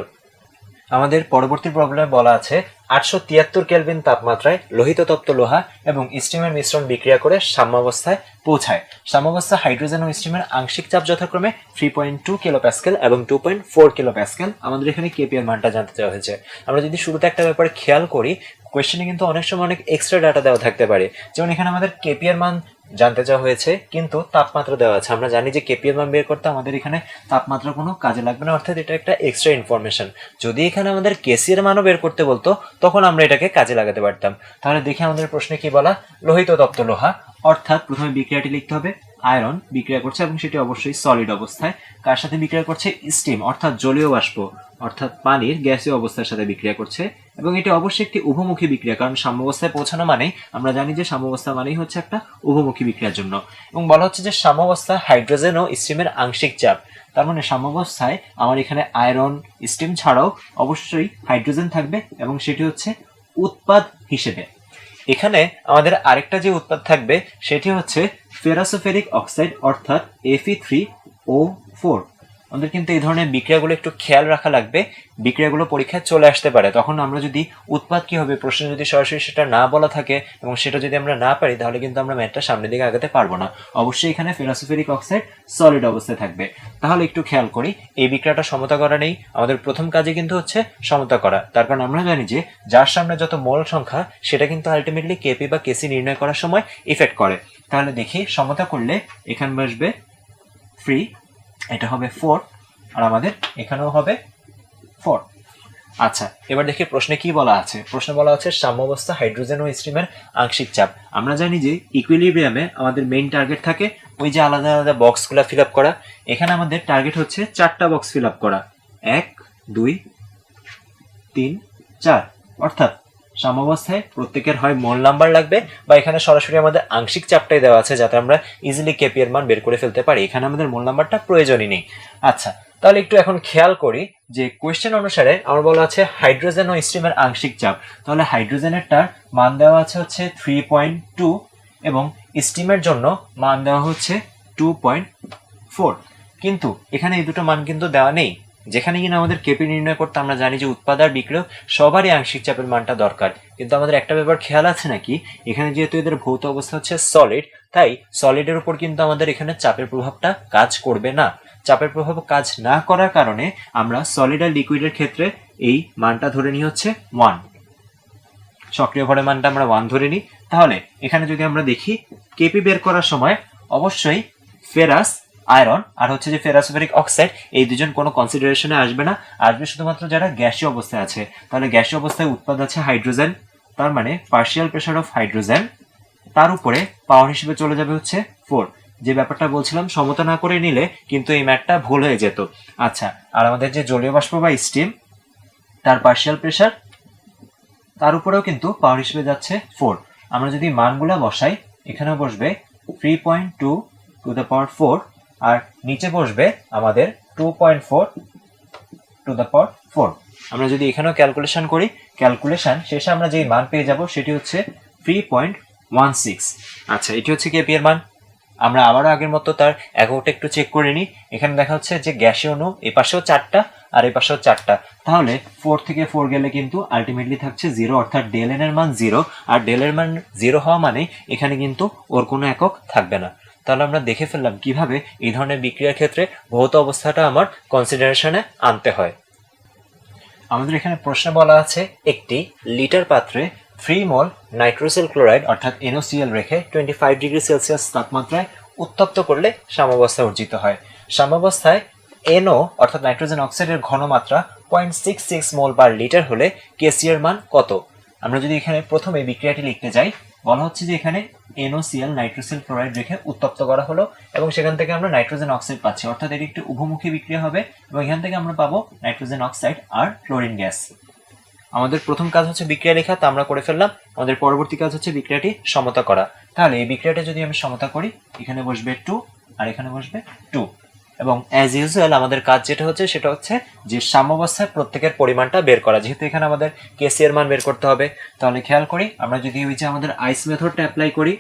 আমাদের পরবর্তী প্রবলেমে বলা আছে 873 কেলভিন তাপমাত্রায় লোহিত তপ্ত লোহা এবং স্টিমের মিশ্রণ বিক্রিয়া করে সাম্যাবস্থায় পৌঁছায়। সাম্যাবস্থা হাইড্রোজেন ও স্টিমের আংশিক চাপ যথাক্রমে 3.2 কিলোপ্যাসকেল এবং 2.4 কিলোপ্যাসকেল। আমাদের এখানে কেপি এর মানটা জানতে চাওয়া হয়েছে। আমরা যদি শুরুতে একটা ব্যাপারে খেয়াল করি, কোয়েশ্চেনে কিন্তু অনেক সময় অনেক এক্সট্রা ডাটা দেওয়া থাকতে পারে। যেমন এখানে আমাদের কেপি এর মান জানতে চাওয়া হয়েছে, কিন্তু তাপমাত্রা দেওয়া আছে। আমরা জানি যে কেপি এর মান বের করতে আমাদের এখানে তাপমাত্রা কোনো কাজে লাগবে না, অর্থাৎ এটা একটা এক্সট্রা ইনফরমেশন। যদি এখানে আমাদের কেসি এর মানও বের করতে বলতো, তখন আমরা এটাকে কাজে লাগাতে পারতাম। তাহলে দেখি আমাদের প্রশ্নে কি বলা, লোহিত তপ্ত লোহা, অর্থাৎ প্রথমে বিক্রিয়াটি লিখতে হবে আয়রন বিক্রিয়া করছে, এবং সেটি অবশ্যই সলিড অবস্থায়। কার সাথে বিক্রিয়া করছে? স্টিম, অর্থাৎ জলীয় বাষ্প, অর্থাৎ পানির গ্যাসীয় অবস্থার সাথে বিক্রিয়া করছে, এবং এটি অবশ্যই একটি উভমুখী বিক্রিয়া, কারণ সাম্যাবস্থায় পৌঁছানো মানেই আমরা জানি যে সাম্যাবস্থা মানেই হচ্ছে একটা উভমুখী বিক্রিয়ার জন্য। এবং বলা হচ্ছে যে সাম্যাবস্থায় হাইড্রোজেন ও স্টিমের আংশিক চাপ, তার মানে সাম্যাবস্থায় আমার এখানে আয়রন স্টিম ছাড়াও অবশ্যই হাইড্রোজেন থাকবে, এবং সেটি হচ্ছে উৎপাদ হিসেবে। এখানে আমাদের আরেকটা যে উৎপাদ থাকবে সেটি হচ্ছে ফেরাসোফেরিক অক্সাইড অর্থাৎ Fe3O4। আমাদের কিন্তু এই ধরনের বিক্রিয়াগুলো একটু খেয়াল রাখা লাগবে, বিক্রিয়াগুলো পরীক্ষায় চলে আসতে পারে। তখন আমরা যদি উৎপাদ কি হবে প্রশ্নে যদি সরাসরি সেটা না বলা থাকে এবং সেটা যদি আমরা না পারি তাহলে কিন্তু আমরা ম্যাথটা সামনের দিকে আগাতে পারবো না। অবশ্যই এখানে ফেরাসোফেরিক অক্সাইড সলিড অবস্থায় থাকবে। তাহলে একটু খেয়াল করি, এই বিক্রিয়াটা সমতা করা নেই, আমাদের প্রথম কাজে কিন্তু হচ্ছে সমতা করা। তার কারণ আমরা জানি যে যার সামনে যত মোল সংখ্যা সেটা কিন্তু আলটিমেটলি কেপি বা কেসি নির্ণয় করার সময় ইফেক্ট করে। তাহলে দেখি সমতা করলে এখানে বসবে 3, এটা হবে 4, আর আমাদের এখানেও হবে 4। আচ্ছা, এবার দেখি প্রশ্নে কি বলা আছে। প্রশ্নে বলা আছে সাম্যাবস্থা হাইড্রোজেন ও স্টিমের আংশিক চাপ। আমরা জানি যে ইকুইলিব্রিয়ামে আমাদের মেইন টার্গেট থাকে ওই যে আলাদা আলাদা বক্সগুলো ফিল আপ করা। এখানে আমাদের টার্গেট হচ্ছে 4টা বক্স ফিল আপ করা, 1 2 3 4। অর্থাৎ সাম্যাবস্থায় প্রত্যেকের হয় মোল নাম্বার লাগবে বা এখানে সরাসরি আমাদের আংশিক চাপটাই দেওয়া আছে যাতে আমরা ইজিলি কেপি এর মান বের করে ফেলতে পারি। এখানে আমাদের মোল নাম্বারটা প্রয়োজনই নেই। আচ্ছা, তাহলে একটু এখন খেয়াল করি যে কোয়েশ্চেন অনুসারে আমার বলা আছে হাইড্রোজেন ও স্টিমের আংশিক চাপ। তাহলে হাইড্রোজেনেরটার মান দেওয়া আছে হচ্ছে 3.2 এবং স্টিমের জন্য মান দেওয়া হচ্ছে 2.4। কিন্তু এখানে এই দুটো মান কিন্তু দেওয়া নেই। যেখানে কিনা আমাদের কেপি নির্ণয় করতে আমরা জানি যে উৎপাদ আর বিক্রিয়ক সবারই আংশিক চাপের মানটা দরকার। কিন্তু আমাদের একটা ব্যাপার খেয়াল আছে নাকি, এখানে যেহেতু এদের ভৌত অবস্থা হচ্ছে সলিড, তাই সলিডের উপর কিন্তু আমাদের এখানে চাপের প্রভাবটা কাজ করবে না। চাপের প্রভাব কাজ না করার কারণে আমরা সলিড আর লিকুইডের ক্ষেত্রে এই মানটা ধরে নিই হচ্ছে 1। সক্রিয় ভরের মানটা আমরা 1 ধরে নিই। তাহলে এখানে যদি আমরা দেখি কেপি বের করার সময় অবশ্যই ফেরাস, আয়রন আর হচ্ছে যে ফেরাসোফেরিক অক্সাইড এই দুজন কোনো কনসিডারেশনে আসবে না, আসবে শুধুমাত্র যারা গ্যাসীয় অবস্থায় আছে। তাহলে গ্যাসীয় অবস্থায় উৎপাদ আছে হাইড্রোজেন, তার মানে পার্শিয়াল প্রেসার অফ হাইড্রোজেন, তার উপরে পাওয়ার হিসেবে চলে যাবে হচ্ছে 4। যে ব্যাপারটা বলছিলাম সমতা না করে নিলে কিন্তু এই ম্যাথটা ভুল হয়ে যেত। আচ্ছা, আর আমাদের যে জলীয় বাষ্প বা স্টিম তার পার্শিয়াল প্রেসার, তার উপরেও কিন্তু পাওয়ার হিসেবে যাচ্ছে 4। আমরা যদি মানগুলা বসাই এখানেও বসবে 3.2 টু দ্য পাওয়ার 4 আর নিচে বসবে আমাদের 2.4 টু দ্য পাওয়ার 4। আমরা যদি এখানেও ক্যালকুলেশন করি, ক্যালকুলেশন শেষে আমরা যেই মান পেয়ে যাব সেটি হচ্ছে 3.16। আচ্ছা, এটি হচ্ছে কেপি এর মান। আমরা আবারও আগের মতো তার এককটা একটু চেক করে নিই। এখানে দেখা হচ্ছে যে গ্যাসীয় অণু এই পাশেও 4টা আর এই পাশেও 4টা। তাহলে 4 থেকে 4 গেলে কিন্তু আলটিমেটলি থাকছে 0, অর্থাৎ ডেল এন এর মান 0। আর ডেল এর মান 0 হওয়া মানে এখানে কিন্তু ওর কোনো একক থাকবে না। তাহলে আমরা দেখে ফেললাম কিভাবে এই ধরনের বিক্রিয়ার ক্ষেত্রে ভৌত অবস্থাটা আমার কনসিডারেশনে আনতে হয়। আমাদের এখানে প্রশ্নে বলা আছে একটি লিটার পাত্রে 3 মোল নাইট্রোসিল ক্লোরাইড অর্থাৎ NaCl রেখে 25 ডিগ্রি সেলসিয়াস তাপমাত্রায় উত্তপ্ত করলে সাম্যাবস্থা অর্জিত হয়। সাম্যাবস্থায় NO অর্থাৎ নাইট্রোজেন অক্সাইডের ঘনমাত্রা 0.66 মোল পার লিটার হলে কেসি এর মান কত? আমরা যদি এখানে প্রথমে বিক্রিয়াটি লিখতে যাই, বলা হচ্ছে যে এখানে NaCl নাইট্রোসিল ক্লোরাইড রেখে উত্তপ্ত করা হলো এবং সেখান থেকে আমরা নাইট্রোজেন অক্সাইড পাচ্ছি, অর্থাৎ এটি একটি উভমুখী বিক্রিয়া হবে এবং এখান থেকে আমরা পাবো নাইট্রোজেন অক্সাইড আর ক্লোরিন গ্যাস। আমাদের প্রথম কাজ হচ্ছে বিক্রিয়া লেখা, তা আমরা করে ফেললাম। আমাদের পরবর্তী কাজ হচ্ছে বিক্রিয়াটি সমতা করা। তাহলে এই বিক্রিয়াটা যদি আমি সমতা করি, এখানে বসবে 2 আর এখানে বসবে 2 এবং অ্যাজ ইউজুয়াল আমাদের কাজ যেটা হচ্ছে সেটা হচ্ছে যে সাম্যাবস্থায় প্রত্যেকের পরিমাণটা বের করা। যেহেতু এখানে আমাদের কেসি এর মান বের করতে হবে, তাহলে খেয়াল করি আমরা যদি ওই যে আমাদের আইস মেথডটা অ্যাপ্লাই করি,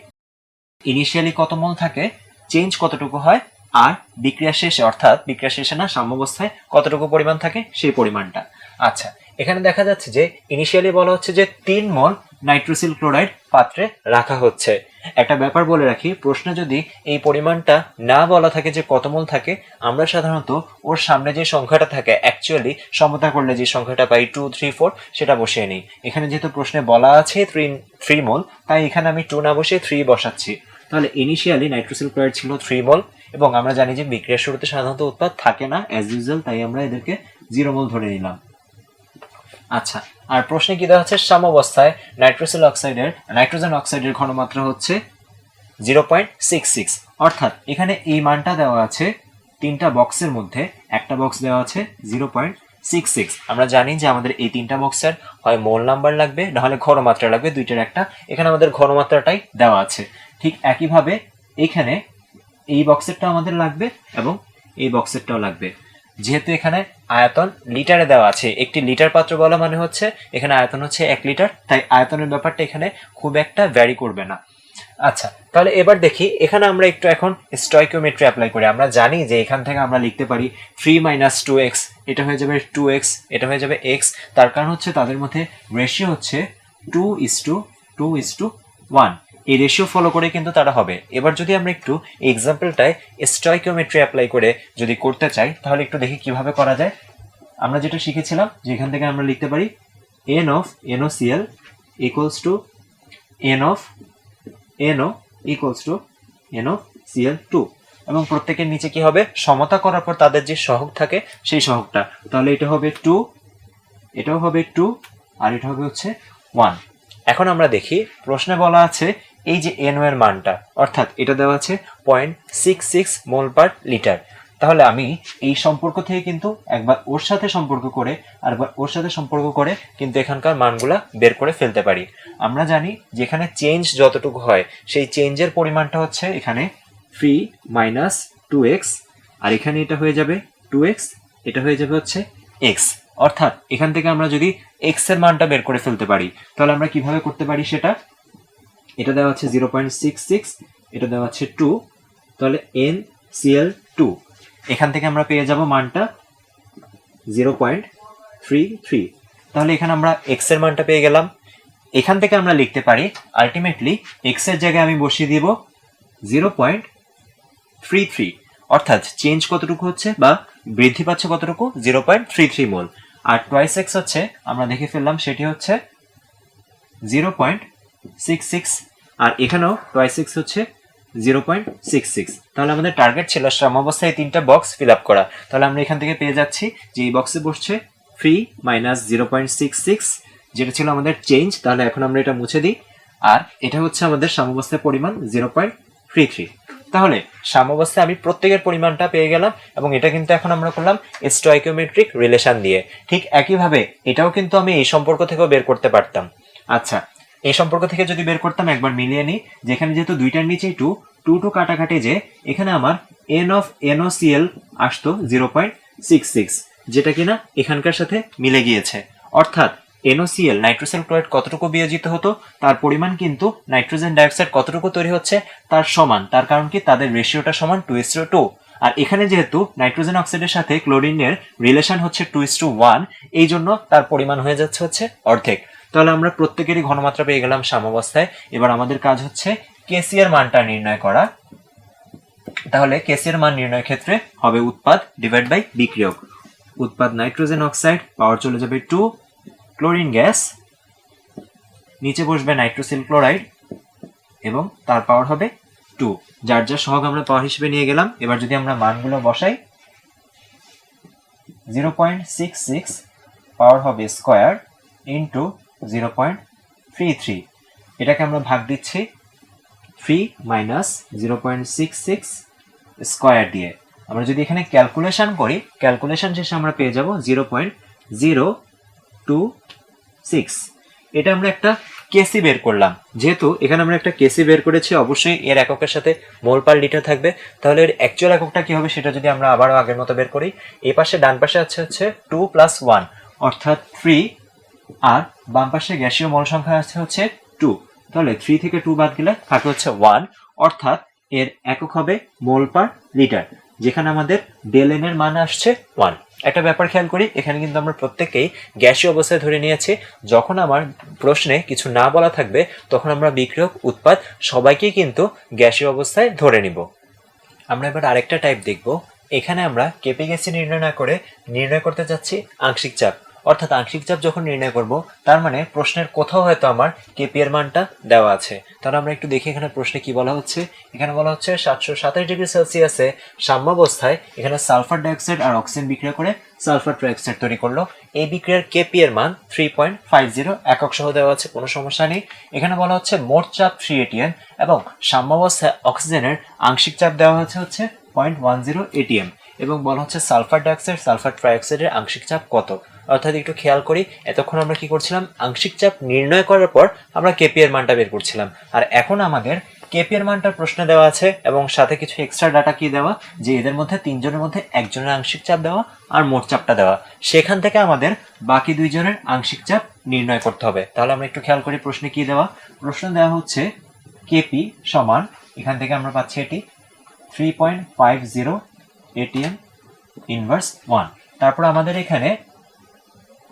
ইনিশিয়ালি কত মোল থাকে, চেঞ্জ কতটুকু হয়, আর বিক্রিয়া শেষে অর্থাৎ বিক্রিয়া শেষে না সাম্যাবস্থায় কতটুকু পরিমাণ থাকে সেই পরিমাণটা। আচ্ছা, এখানে দেখা যাচ্ছে যে ইনিশিয়ালি বলা হচ্ছে যে 3 মোল নাইট্রোসিল ক্লোরাইড পাত্রে রাখা হচ্ছে। একটা ব্যাপার বলে রাখি, প্রশ্নে যদি এই পরিমাণটা না বলা থাকে যে কত মোল থাকে, আমরা সাধারণত ওর সামনে যে সংখ্যাটা থাকে অ্যাকচুয়ালি সমতা করলে যে সংখ্যাটা পাই 2 3 4 সেটা বসিয়ে নিই। এখানে যেহেতু প্রশ্নে বলা আছে 3 মোল, তাই এখানে আমি 2 না বসিয়ে 3 বসাচ্ছি। তাহলে ইনিশিয়ালি নাইট্রোসিল ক্লোরাইড ছিল 3 মোল এবং আমরা জানি যে বিক্রিয়ার শুরুতে সাধারণত উৎপাদ থাকে না অ্যাজ ইউজুয়াল, তাই আমরা এদেরকে 0 মোল ধরে নিলাম। আচ্ছা, আর প্রশ্নে কি দেওয়া হচ্ছে সাম্যাবস্থায় নাইট্রোজেন অক্সাইডের ঘনমাত্রা হচ্ছে 0.66, অর্থাৎ এখানে এই মানটা দেওয়া আছে 3টা বক্সের মধ্যে, একটা বক্স দেওয়া আছে 0.66। আমরা জানি যে আমাদের এই 3টা বক্সের হয় মোল নাম্বার লাগবে না হলে ঘনমাত্রা লাগবে, দুইটার একটা। এখানে আমাদের ঘনমাত্রাটাই দেওয়া আছে। ঠিক একইভাবে এখানে এই বক্সেরটা আমাদের লাগবে এবং এই বক্সেরটাও লাগবে। যেহেতু এখানে আয়তন লিটারে দেওয়া আছে, একটি লিটার পাত্র বলা মানে হচ্ছে এখানে আয়তন হচ্ছে 1 লিটার, তাই আয়তনের ব্যাপারটা এখানে খুব একটা ভ্যারি করবে না। আচ্ছা, তাহলে এবার দেখি এখানে আমরা একটু এখন স্টয়কিওমেট্রি অ্যাপ্লাই করি। আমরা জানি যে এখান থেকে আমরা লিখতে পারি 3 - 2x, এটা হয়ে যাবে 2x, এটা হয়ে যাবে x। তার কারণ হচ্ছে তাদের মধ্যে রেশিও হচ্ছে 2:1। এই রেশিও ফলো করে কিন্তু তারা হবে। এবার যদি আমরা একটু এক্সাম্পলটায় স্টয়কিওমেট্রি অ্যাপ্লাই করে যদি করতে চাই, তাহলে একটু দেখি কিভাবে করা যায়। আমরা যেটা শিখেছিলাম যে এখান থেকে আমরা লিখতে পারি n of NaCl equals to n of NO equals to NaCl2, এবং প্রত্যেকের নিচে কি হবে, সমতা করার পর তাদের যে সহগ থাকে সেই সহগটা, তাহলে এটা হবে 2, এটাও হবে 2, আর এটা হবে হচ্ছে 1। এখন আমরা দেখি প্রশ্নে বলা আছে এই যে NO এর মানটা, অর্থাৎ এটা দেওয়া আছে 0.66 মোল পার লিটার। তাহলে আমি এই সম্পর্ক থেকে কিন্তু একবার ওর সাথে সম্পর্ক করে আর একবার ওর সাথে সম্পর্ক করে কিন্তু এখানকার মানগুলা বের করে ফেলতে পারি। আমরা জানি যেখানে চেঞ্জ যতটুকু হয় সেই চেঞ্জের পরিমাণটা হচ্ছে এখানে 3 - 2x, আর এখানে এটা হয়ে যাবে 2x, এটা হয়ে যাবে হচ্ছে x। অর্থাৎ এখান থেকে আমরা যদি x এর মানটা বের করে ফেলতে পারি, তাহলে আমরা কিভাবে করতে পারি সেটা, এটা দেওয়া আছে 0.66, এটা দেওয়া আছে 2, তাহলে NCl2, এখান থেকে আমরা পেয়ে যাব মানটা 0.33। তাহলে এখানে আমরা x এর মানটা পেয়ে গেলাম। এখান থেকে আমরা লিখতে পারি আলটিমেটলি x এর জায়গায় আমি বসিয়ে দিব 0.33, অর্থাৎ চেঞ্জ কতটুকু হচ্ছে বা বৃদ্ধি পাচ্ছে কতটুকু, 0.33 মোল। আর টুয়াইস x হচ্ছে আমরা দেখে ফেললাম সেটি হচ্ছে 0.66, আর এখানেও টুয়াইস x হচ্ছে 0.66। তাহলে আমাদের টার্গেট ছিল সাম্যাবস্থায় 3টা বক্স ফিল আপ করা। তাহলে আমরা এখান থেকে পেয়ে যাচ্ছি যে এই বক্সে বসছে 3 - 0.66, যেটা ছিল আমাদের চেঞ্জ। তাহলে এখন আমরা এটা মুছে দিই, আর এটা হচ্ছে আমাদের সাম্যাবস্থায় পরিমাণ 0.33। তাহলে সাম্যাবস্থায় আমি প্রত্যেকের পরিমাণটা পেয়ে গেলাম, এবং এটা কিন্তু এখন আমরা করলাম স্টয়কিওমেট্রিক রিলেশন দিয়ে। ঠিক একইভাবে এটাও কিন্তু আমি এই সম্পর্ক থেকেও বের করতে পারতাম। আচ্ছা, এই সম্পর্ক থেকে যদি বের করতাম, একবার মিলিয়ে নিই, যেখানে যেহেতু দুইটার নিচেই 2 কাটাকাটি, যে এখানে আমার n of NaCl আসতো 0.66, যেটা কিনা এখানকার সাথে মিলে গিয়েছে। অর্থাৎ NaCl নাইট্রোজেন ক্লোরাইড কতটুকু বিয়োজিত হতো তার পরিমাণ কিন্তু নাইট্রোজেন ডাইঅক্সাইড কতটুকু তৈরি হচ্ছে তার সমান। তার কারণ কি, তাদের রেশিওটা সমান 2:2। আর এখানে যেহেতু নাইট্রোজেন অক্সাইডের সাথে ক্লোরিনের রিলেশন হচ্ছে 2:1, এই জন্য তার পরিমাণ হয়ে যাচ্ছে হচ্ছে অর্ধেক। তাহলে আমরা প্রত্যেকেরই ঘনমাত্রা পেয়ে গেলাম সাম্যাবস্থায়। এবার আমাদের কাজ হচ্ছে কেসি এর মানটা নির্ণয় করা। তাহলে কেসি এর মান নির্ণয়ের ক্ষেত্রে হবে উৎপাদ ডিভাইড বাই বিক্রিয়ক। উৎপাদ নাইট্রোজেন অক্সাইড, পাওয়ার চলে যাবে 2, ক্লোরিন গ্যাস, নিচে বসবে নাইট্রোসিল ক্লোরাইড এবং তার পাওয়ার হবে 2। যার যার সহগ আমরা পাওয়ার হিসেবে নিয়ে গেলাম। এবার যদি আমরা মানগুলো বসাই, 0.66 পাওয়ার হবে স্কয়ার ইন্টু 0.33, এটাকে আমরা ভাগ দিচ্ছি 3 - 0.66 স্কয়ার দিয়ে। আমরা যদি এখানে ক্যালকুলেশন করি, ক্যালকুলেশন শেষে আমরা পেয়ে যাব 0.026। এটা আমরা একটা কেসি বের করলাম। যেহেতু এখানে আমরা একটা কেসি বের করেছি, অবশ্যই এর এককের সাথে মোল পার লিটার থাকবে। তাহলে এর অ্যাকচুয়াল এককটা কি হবে সেটা যদি আমরা আবারও আগের মতো বের করি, এই পাশে ডান পাশে আছে হচ্ছে 2 + 1 অর্থাৎ 3, আর বাম পাশে গ্যাসীয় মোল সংখ্যা আছে হচ্ছে 2। তাহলে 3 থেকে 2 বাদ গেলে থাকে হচ্ছে 1, অর্থাৎ এর একক হবে মোল পার লিটার, যেখানে আমাদের ডেল এর মান আসছে 1। একটা ব্যাপার খেয়াল করি, এখানে কিন্তু আমরা প্রত্যেককেই গ্যাসীয় অবস্থায় ধরে নিয়েছি। যখন আমার প্রশ্নে কিছু না বলা থাকবে তখন আমরা বিক্রিয়ক, উৎপাদ সবাইকেই কিন্তু গ্যাসীয় অবস্থায় ধরে নিব। আমরা এবার আরেকটা টাইপ দেখব। এখানে আমরা কেপি গ্যাসি নির্ণয় না করে নির্ণয় করতে যাচ্ছি আংশিক চাপ। অর্থাৎ আংশিক চাপ যখন নির্ণয় করব, তার মানে প্রশ্নের কোথাও হয়তো আমার কেপি এর মানটা দেওয়া আছে। তাহলে আমরা একটু দেখি এখানে প্রশ্নে কি বলা হচ্ছে। এখানে বলা হচ্ছে 727 ডিগ্রি সেলসিয়াসে সাম্যাবস্থায় এখানে সালফার ডাইঅক্সাইড আর অক্সিজেন বিক্রিয়া করে সালফার ট্রাইঅক্সাইড তৈরি করলো। এই বিক্রিয়ার কেপি এর মান 3.50 একক সহ দেওয়া আছে, কোনো সমস্যা নেই। এখানে বলা হচ্ছে মোট চাপ 3 atm এবং সাম্যাবস্থায় অক্সিজেনের আংশিক চাপ দেওয়া হচ্ছে 0.10 atm, এবং বলা হচ্ছে সালফার ডাইঅক্সাইড সালফার ট্রাইঅক্সাইডের আংশিক চাপ কত। অর্থাৎ একটু খেয়াল করি, এতক্ষণ আমরা কি করছিলাম, আংশিক চাপ নির্ণয় করার পর আমরা কেপি এর মানটা বের করছিলাম, আর এখন আমাদের কেপি এর মানটা প্রশ্নে দেওয়া আছে এবং সাথে কিছু এক্সট্রা ডাটা কি দেওয়া যে এদের মধ্যে তিনজনের মধ্যে একজনের আংশিক চাপ দেওয়া আর মোট চাপটা দেওয়া। সেখান থেকে আমাদের বাকি দুইজনের আংশিক চাপ নির্ণয় করতে হবে। তাহলে আমরা একটু খেয়াল করি প্রশ্নে কি দেওয়া। প্রশ্ন দেওয়া হচ্ছে কেপি সমান, এখান থেকে আমরা পাচ্ছি এটি 3.50 ATM ইনভার্স 1। তারপর আমাদের এখানে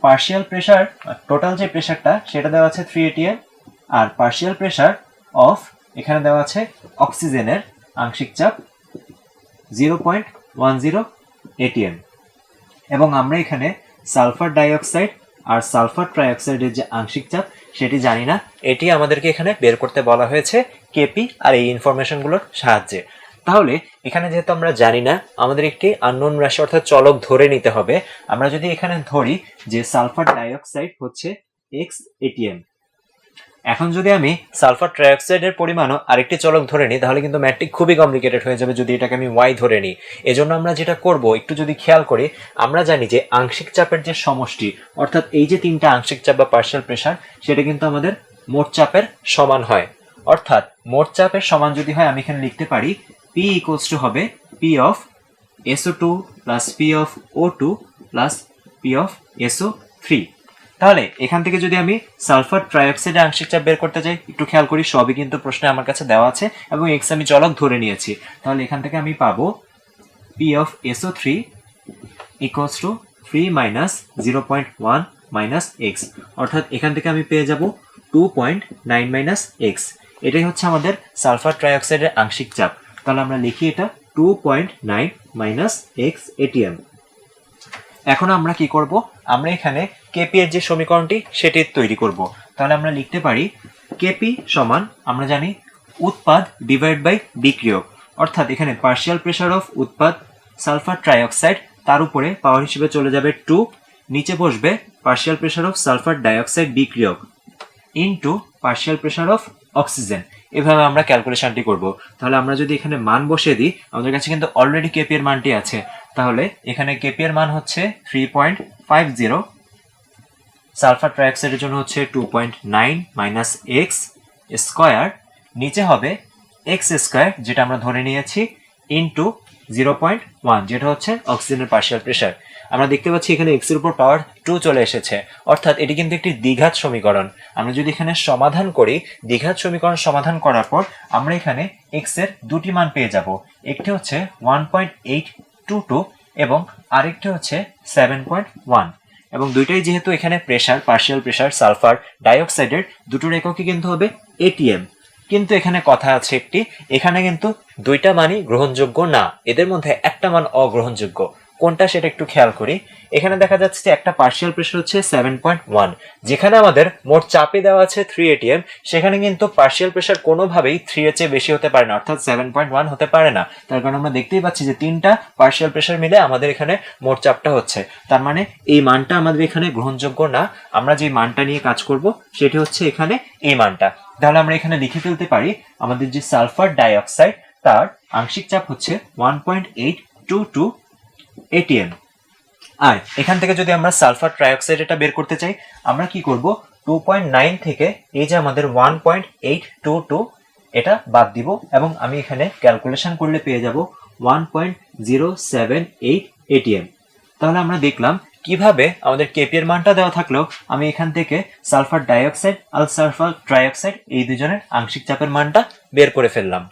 পার্শিয়াল প্রেসার, টোটাল যে প্রেসারটা সেটা দেওয়া আছে 3 ATM, আর পার্শিয়াল প্রেসার অফ এখানে দেওয়া আছে অক্সিজেনের আংশিক চাপ 0.10 ATM। এবং আমরা এখানে সালফার ডাইঅক্সাইড আর সালফার ট্রাইঅক্সাইডের যে আংশিক চাপ সেটি জানি না, এটি আমাদেরকে এখানে বের করতে বলা হয়েছে কেপি আর এই ইনফরমেশনগুলোর সাহায্যে। তাহলে এখানে যেহেতু আমরা জানি না, আমাদের একটি আননোন রাশি অর্থাৎ চলক ধরে নিতে হবে। আমরা যদি এখানে ধরি যে সালফার ডাইঅক্সাইড হচ্ছে x ATM, এখন যদি আমি সালফার ট্রাইঅক্সাইডের পরিমাণও আরেকটি চলক ধরে নিই তাহলে কিন্তু ম্যাথটি খুবই কমপ্লিকেটেড হয়ে যাবে যদি এটাকে আমি y ধরে নিই। এজন্য আমরা যেটা করব একটু যদি খেয়াল করি, আমরা জানি যে আংশিক চাপের যে সমষ্টি অর্থাৎ এই যে তিনটা আংশিক চাপ বা পার্শিয়াল প্রেসার সেটা কিন্তু আমাদের মোট চাপের সমান হয়। অর্থাৎ মোট চাপের সমান যদি হয় আমি এখানে লিখতে পারি P ইকুয়ালস টু হবে P of SO2 plus P of O2 plus P of SO3। তাহলে এখান থেকে যদি আমি সালফার ট্রাইঅক্সাইডের আংশিক চাপ বের করতে চাই, একটু খেয়াল করি সবই কিন্তু প্রশ্নে আমার কাছে দেওয়া আছে এবং এক্স আমি চলক ধরে নিয়েছি। তাহলে এখান থেকে আমি পাবো P of SO3 equals to 3 minus 0.1 minus x, অর্থাৎ এখান থেকে আমি পেয়ে যাব 2.9 মাইনাস এক্স। এটাই হচ্ছে আমাদের সালফার ট্রাইঅক্সাইডের আংশিক চাপ। তাহলে আমরা লিখি এটা 2.9 মাইনাস এক্স ATM। এখন আমরা কি করব, আমরা এখানে কেপি এর যে সমীকরণটি সেটি তৈরি করব। তাহলে আমরা লিখতে পারি কেপি সমান, আমরা জানি উৎপাদ ডিভাইড বাই বিক্রিয়ক, অর্থাৎ এখানে পার্শিয়াল প্রেসার অফ উৎপাদ সালফার ট্রাইঅক্সাইড, তার উপরে পাওয়ার হিসেবে চলে যাবে 2, নিচে বসবে partial pressure of sulphur dioxide বিক্রিয়ক into partial pressure of oxygen. এভাবে আমরা ক্যালকুলেশনটি করব। তাহলে আমরা যদি এখানে মান বসিয়ে দিই, আমাদের কাছে কিন্তু অলরেডি কেপি এর মানটি আছে। তাহলে এখানে কেপি এর মান হচ্ছে 3.50, সালফার ট্রাইঅক্সাইডের জন্য হচ্ছে 2.9 মাইনাস এক্স স্কোয়ার, নিচে হবে এক্স স্কোয়ার যেটা আমরা ধরে নিয়েছি ইনটু 0.1 যেটা হচ্ছে অক্সিজেনের পার্শিয়াল প্রেসার। আমরা দেখতে পাচ্ছি এখানে এক্স এর উপর পাওয়ার 2 চলে এসেছে, অর্থাৎ এটি কিন্তু একটি দ্বিঘাত সমীকরণ। আমরা যদি এখানে সমাধান করি, দ্বিঘাত সমীকরণ সমাধান করার পর আমরা এখানে এক্স এর দুটি মান পেয়ে যাব। একটি হচ্ছে 1.822 এবং আরেকটি হচ্ছে 7.1, এবং দুইটাই যেহেতু এখানে প্রেসার, পার্শিয়াল প্রেসার সালফার ডাইঅক্সাইডের, দুটোর এককই কিন্তু হবে ATM। কিন্তু এখানে কথা আছে একটি, এখানে কিন্তু দুইটা মানই গ্রহণযোগ্য না, এদের মধ্যে একটা মান অগ্রহণযোগ্য। কোনটা সেটা একটু খেয়াল করি। এখানে দেখা যাচ্ছে যে একটা পার্শিয়াল প্রেসার হচ্ছে 7.1, যেখানে আমাদের মোট চাপে দেওয়া আছে 3 ATM, সেখানে কিন্তু পার্শিয়াল প্রেসার কোনোভাবেই 3 এর চেয়ে বেশি হতে পারে না, অর্থাৎ 7.1 হতে পারে না। তার কারণ আমরা দেখতেই পাচ্ছি যে তিনটা পার্শিয়াল প্রেসার মিলে আমাদের এখানে মোট চাপটা হচ্ছে, তার মানে এই মানটা আমাদের এখানে গ্রহণযোগ্য না। আমরা যে মানটা নিয়ে কাজ করব সেটি হচ্ছে এখানে এই মানটা। তাহলে আমরা এখানে লিখে ফেলতে পারি আমাদের যে সালফার ডাইঅক্সাইড তার আংশিক চাপ হচ্ছে 1.822 ATM। আর এখান থেকে যদি আমরা সালফার ট্রাইঅক্সাইড এটা বের করতে চাই, আমরা কি করব, 2.9 থেকে এই যে আমাদের 1.822 এটা বাদ দিব এবং আমি এখানে ক্যালকুলেশন করলে পেয়ে যাব 1.078 ATM। তাহলে আমরা দেখলাম কিভাবে আমাদের কেপি এর মানটা দেওয়া থাকলেও আমি এখান থেকে সালফার ডাইঅক্সাইড আর সালফার ট্রাইঅক্সাইড এই দুজনের আংশিক চাপের মানটা বের করে ফেললাম।